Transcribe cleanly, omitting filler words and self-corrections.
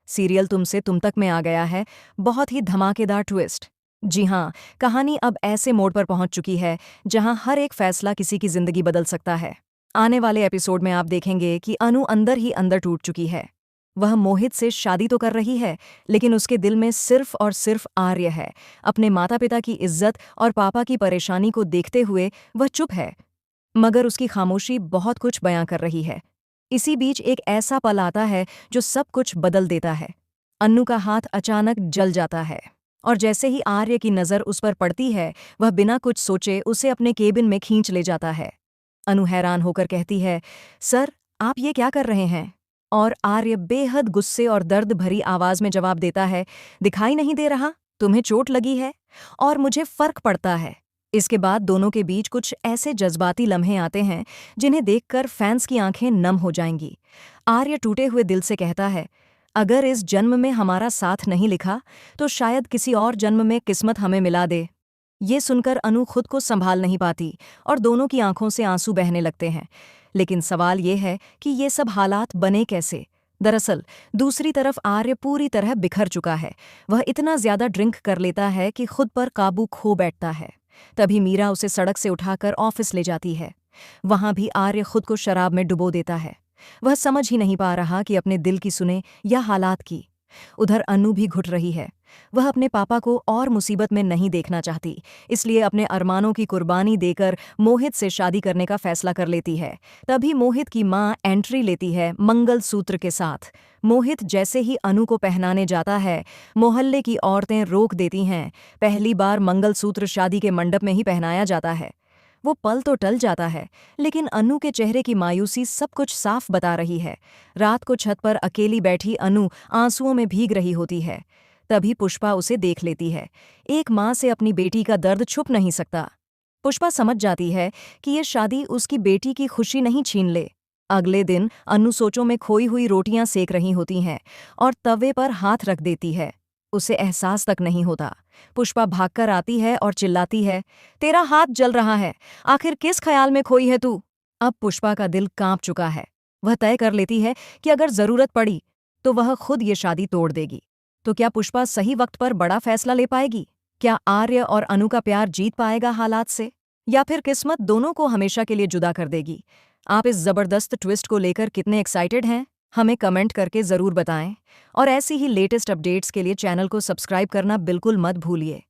Serial तुमसे तुम तक में आ गया है। बहुत ही धमाकेदार ट्विस्ट। जी हाँ, कहानी अब ऐसे मोड़ पर पहुंच चुकी है जहां हर एक फैसला किसी की जिंदगी बदल सकता है। आने वाले एपिसोड में आप देखेंगे कि अनु अंदर ही अंदर टूट चुकी है। वह मोहित से शादी तो कर रही है, लेकिन उसके दिल में सिर्फ और सिर्फ आर्य है। अपने माता पिता की इज्जत और पापा की परेशानी को देखते हुए वह चुप है, मगर उसकी खामोशी बहुत कुछ बयां कर रही है। इसी बीच एक ऐसा पल आता है जो सब कुछ बदल देता है। अन्नू का हाथ अचानक जल जाता है, और जैसे ही आर्य की नज़र उस पर पड़ती है, वह बिना कुछ सोचे उसे अपने केबिन में खींच ले जाता है। अनु हैरान होकर कहती है, सर, आप ये क्या कर रहे हैं? और आर्य बेहद गुस्से और दर्द भरी आवाज में जवाब देता है, दिखाई नहीं दे रहा? तुम्हें चोट लगी है और मुझे फर्क पड़ता है। इसके बाद दोनों के बीच कुछ ऐसे जज्बाती लम्हे आते हैं जिन्हें देखकर फैंस की आंखें नम हो जाएंगी। आर्य टूटे हुए दिल से कहता है, अगर इस जन्म में हमारा साथ नहीं लिखा तो शायद किसी और जन्म में किस्मत हमें मिला दे। ये सुनकर अनु खुद को संभाल नहीं पाती और दोनों की आंखों से आंसू बहने लगते हैं। लेकिन सवाल ये है कि ये सब हालात बने कैसे? दरअसल दूसरी तरफ आर्य पूरी तरह बिखर चुका है। वह इतना ज्यादा ड्रिंक कर लेता है कि खुद पर काबू खो बैठता है। तभी मीरा उसे सड़क से उठाकर ऑफिस ले जाती है। वहां भी आर्य खुद को शराब में डुबो देता है। वह समझ ही नहीं पा रहा कि अपने दिल की सुने या हालात की। उधर अनु भी घुट रही है। वह अपने पापा को और मुसीबत में नहीं देखना चाहती, इसलिए अपने अरमानों की कुर्बानी देकर मोहित से शादी करने का फैसला कर लेती है। तभी मोहित की मां एंट्री लेती है मंगलसूत्र के साथ। मोहित जैसे ही अनु को पहनाने जाता है, मोहल्ले की औरतें रोक देती हैं। पहली बार मंगलसूत्र शादी के मंडप में ही पहनाया जाता है। वो पल तो टल जाता है, लेकिन अनु के चेहरे की मायूसी सब कुछ साफ बता रही है। रात को छत पर अकेली बैठी अनु आंसुओं में भीग रही होती है। तभी पुष्पा उसे देख लेती है। एक माँ से अपनी बेटी का दर्द छुप नहीं सकता। पुष्पा समझ जाती है कि ये शादी उसकी बेटी की खुशी नहीं छीन ले। अगले दिन अनु सोचों में खोई हुई रोटियां सेक रही होती हैं और तवे पर हाथ रख देती है। उसे एहसास तक नहीं होता। पुष्पा भागकर आती है और चिल्लाती है, तेरा हाथ जल रहा है, आखिर किस ख्याल में खोई है तू? अब पुष्पा का दिल कांप चुका है। वह तय कर लेती है कि अगर जरूरत पड़ी तो वह खुद ये शादी तोड़ देगी। तो क्या पुष्पा सही वक्त पर बड़ा फैसला ले पाएगी? क्या आर्य और अनु का प्यार जीत पाएगा हालात से, या फिर किस्मत दोनों को हमेशा के लिए जुदा कर देगी? आप इस जबरदस्त ट्विस्ट को लेकर कितने एक्साइटेड हैं, हमें कमेंट करके ज़रूर बताएं। और ऐसी ही लेटेस्ट अपडेट्स के लिए चैनल को सब्सक्राइब करना बिल्कुल मत भूलिए।